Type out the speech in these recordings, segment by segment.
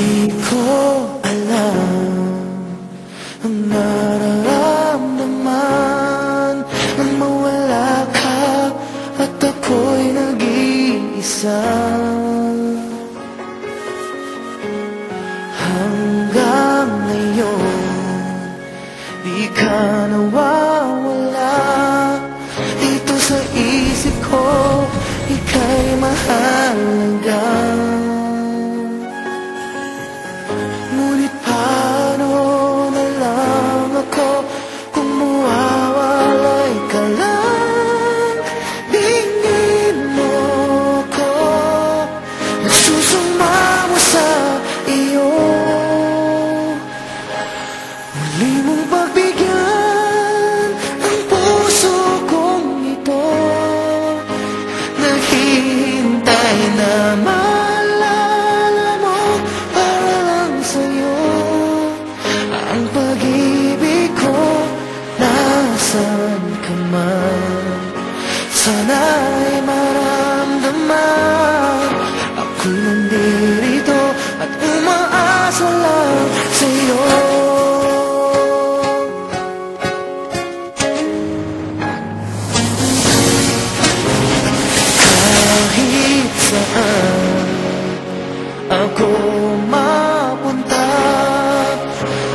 Di ko alam ang nararamdaman nang mawala ka at ako'y nag-iisa. Hanggang ngayon, di ka nawawala dito sa isip ko, ika'y mahalaga. Ngunit paano na lang ako kung mawawalay ka lang? Tingin mo ko, nagsusumamo sa iyo. Muli mong pagbigyan ang puso kong ito, naghihintay na maalala mo para lang sa'yo. Ang pag-ibig ko, nasan ka man, sana'y maramdaman. Ako'y nandito at umaasa lang sa'yo. Kahit saan ako mapunta,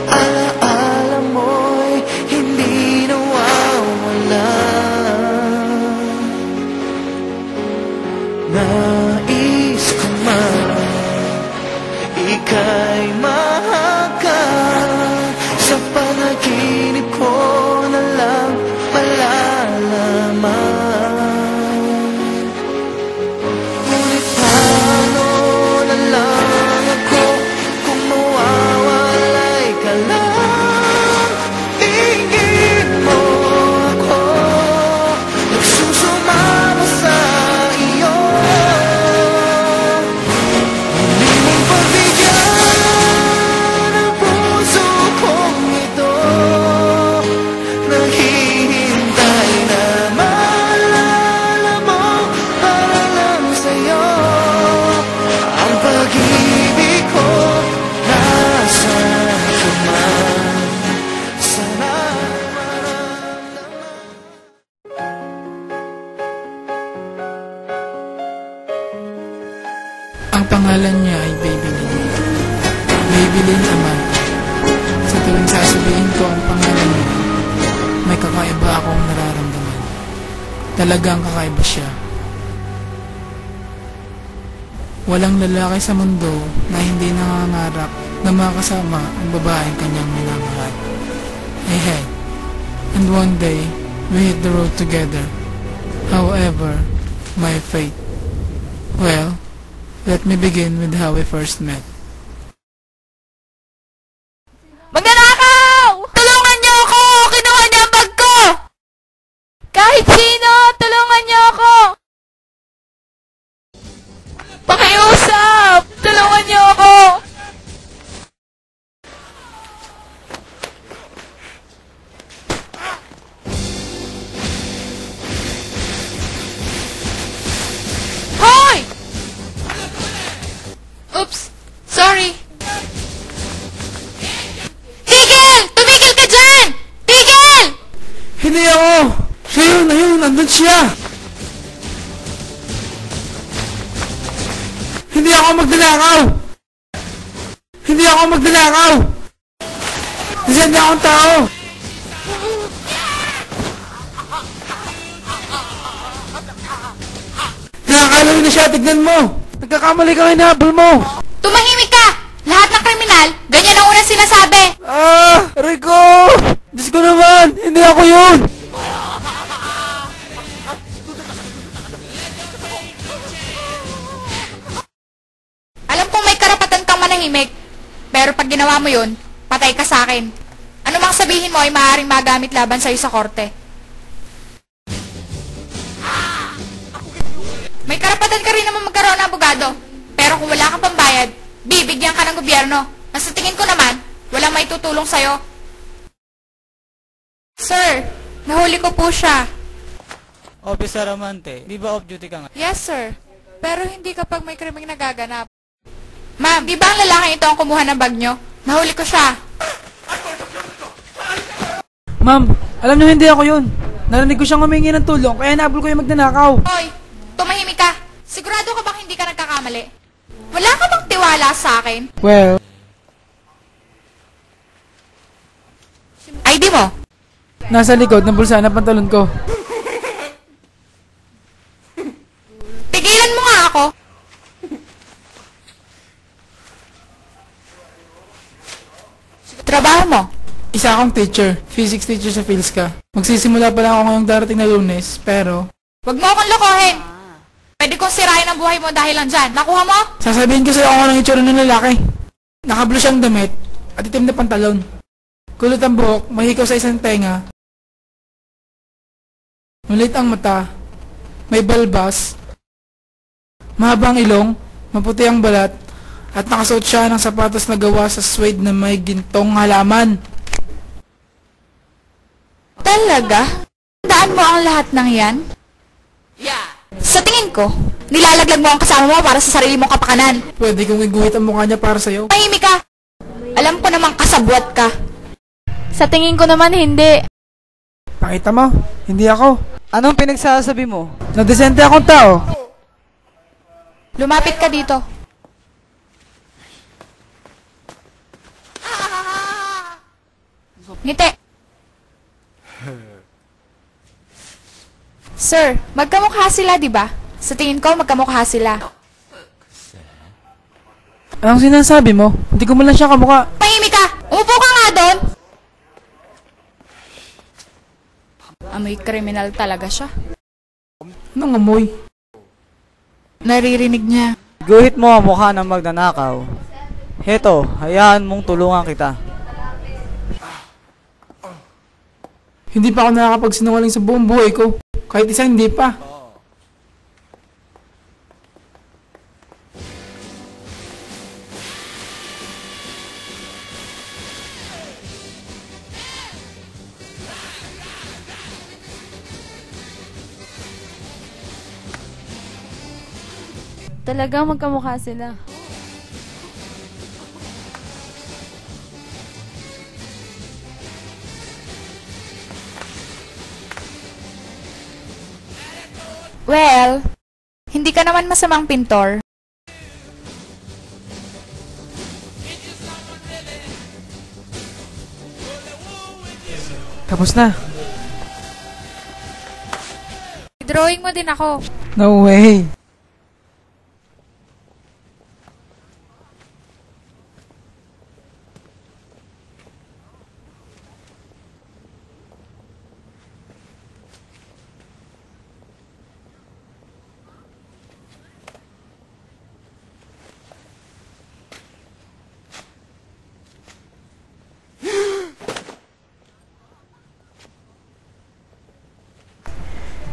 alaala mo'y hindi nawawala. Nais ko man ika'y mahaka, sa panaginip ko na lang malalaman. Ngunit paano na lang ako kung mawawalay ka lang? Tingin mo ako, nagsusumamo sa iyo. Muli mong pagbigyan ang puso kong ito, naghihintay na maalala mo para lang sa'yo. Ang pag-ibig ko, nasaan ka man, sana'y maramdaman. Ang pangalan niya ay Babylin. Babylin naman. Sa tuwing sasabihin ko ang pangalan niya, may kakaiba akong nararamdaman. Talagang kakaiba siya. Walang lalaki sa mundo na hindi nangangarap na makasama ang babaeng kanyang minamahal. I had. And one day, we hit the road together. However, my fate. Well, let me begin with how we first met. Magnanakaw! Tulungan niyo ako! Kinuha niya ang bag ko! Kahit sino, tulungan niyo ako! Pakiusap! Tulungan niyo ako! Hoy! Oops! Sorry! Tigil! Tumigil ka dyan! Tigil! Hindi ako! Siya yun! Ayun! Nandun siya! Hindi ako magnanakaw! Hindi ako magnanakaw! Nasaan niya akong tao? Nakakalaw na siya! Tignan mo! Nagkakamali ka hinahabol mo! Tumahimik ka! Lahat ng kriminal, ganyan ang unang sinasabi! Ah! Rico! Diyos ko naman! Hindi ako yun! Alam kong may karapatan kang manahimik, pero pag ginawa mo yun, patay ka sa akin. Ano mang sabihin mo ay maaaring magamit laban sa'yo sa korte. May karapatan ka rin naman magkaroon ng abogado, pero kung wala kang pambayad, bibigyan ka ng gobyerno. Nasa tingin ko naman, walang may tutulong sa'yo. Sir, nahuli ko po siya. Officer Amante, di ba off-duty ka nga? Yes, sir. Pero hindi kapag may krimeng nagaganap. Ma'am, di ba ang lalaking ito ang kumuha ng bag nyo? Nahuli ko siya. Ma'am, alam niyo hindi ako yun. Narinig ko siyang humingi ng tulong, kaya nahabol ko yung magnanakaw. Hoy, tumahimik ka. Sigurado ka bang hindi ka nagkakamali? Wala ka bang tiwala sa akin? Well, ID mo? nasa likod ng bulsa ng pantalon ko. Tigilan mo nga ako. Trabaho mo? Isa akong teacher, physics teacher sa Philska. Magsisimula pa lang ako ngayong darating na Lunes, pero Huwag mo akong lokohin. Pwede kong sirain ang buhay mo dahil lang dyan. Nakuha mo? sasabihin ko sa'yo kung anong itsura ng lalaki. Naka-blue siyang damit at itim na pantalon. Kulot ang buhok, mahikaw sa isang tenga. Malit ang mata, may balbas, mahabang ilong, maputi ang balat, at nakasuot siya ng sapatos na gawa sa suede na may gintong halaman. Talaga? Tandaan mo ang lahat ng yan? Sa tingin ko, nilalaglag mo ang kasama mo para sa sarili mong kapakanan. Pwede kong iguhit ang mukha niya para sa'yo. Mahimik ka! Alam ko namang kasabwat ka. Sa tingin ko naman hindi. Pakita mo, hindi ako. Anong pinagsasabi mo? Nadesente akong tao. Lumapit ka dito. Ngiti. Sir, magkamukha sila, di ba? Sa tingin ko, magkamukha sila. Anong sinasabi mo? Hindi ko man lang siya kamukha. Mahimik ka! Umupo ka nga doon! Amoy kriminal talaga siya. Anong amoy? Naririnig niya. Guhit mo ang mukha ng magnanakaw. Heto, hayaan mong tulungan kita. Hindi pa ako nakakapagsinungaling sa buong buhay ko. Kahit isa hindi pa. Talagang magkamukha sila. Well, hindi ka naman masamang pintor. Tapos na. Drawing mo din ako. No way.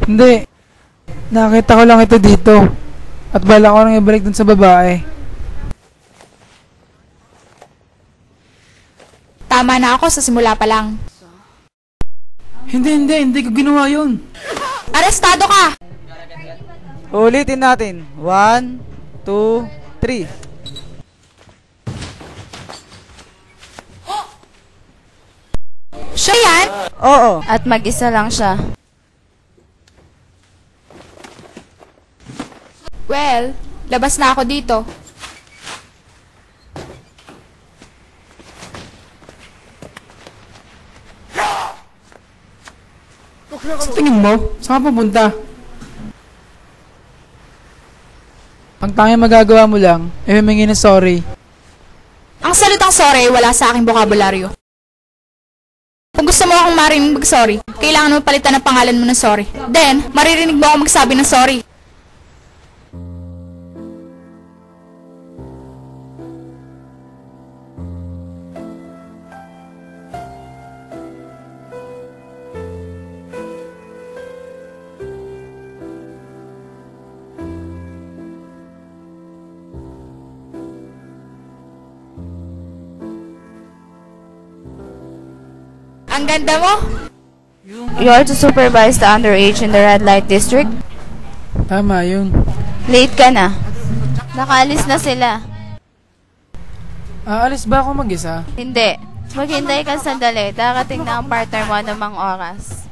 Hindi. Nakita ko lang ito dito. At bala ko nang ibalik dun sa babae. Tama na ako sa simula pa lang. Hindi ko ginawa yun. Arestado ka! Ulitin natin. 1, 2, 3. Siya yan? Oo. At mag-isa lang siya. Well, labas na ako dito. Sa tingin mo, saan ka pupunta? Ang tanging magagawa mo lang, ay humingi ng sorry. Ang salitang sorry wala sa aking bokabularyo. Kung gusto mo akong marinig mag-sorry, kailangan mo palitan ang pangalan mo ng sorry. Then, maririnig mo ako magsabi ng sorry. Ang ganda mo? You are to supervise the underage in the red light district. Tama yun. Late ka na. Nakaalis na sila. Aalis ba ako mag-isa? Hindi. Maghintay ka sandali. Darating na ang partner mo anumang oras.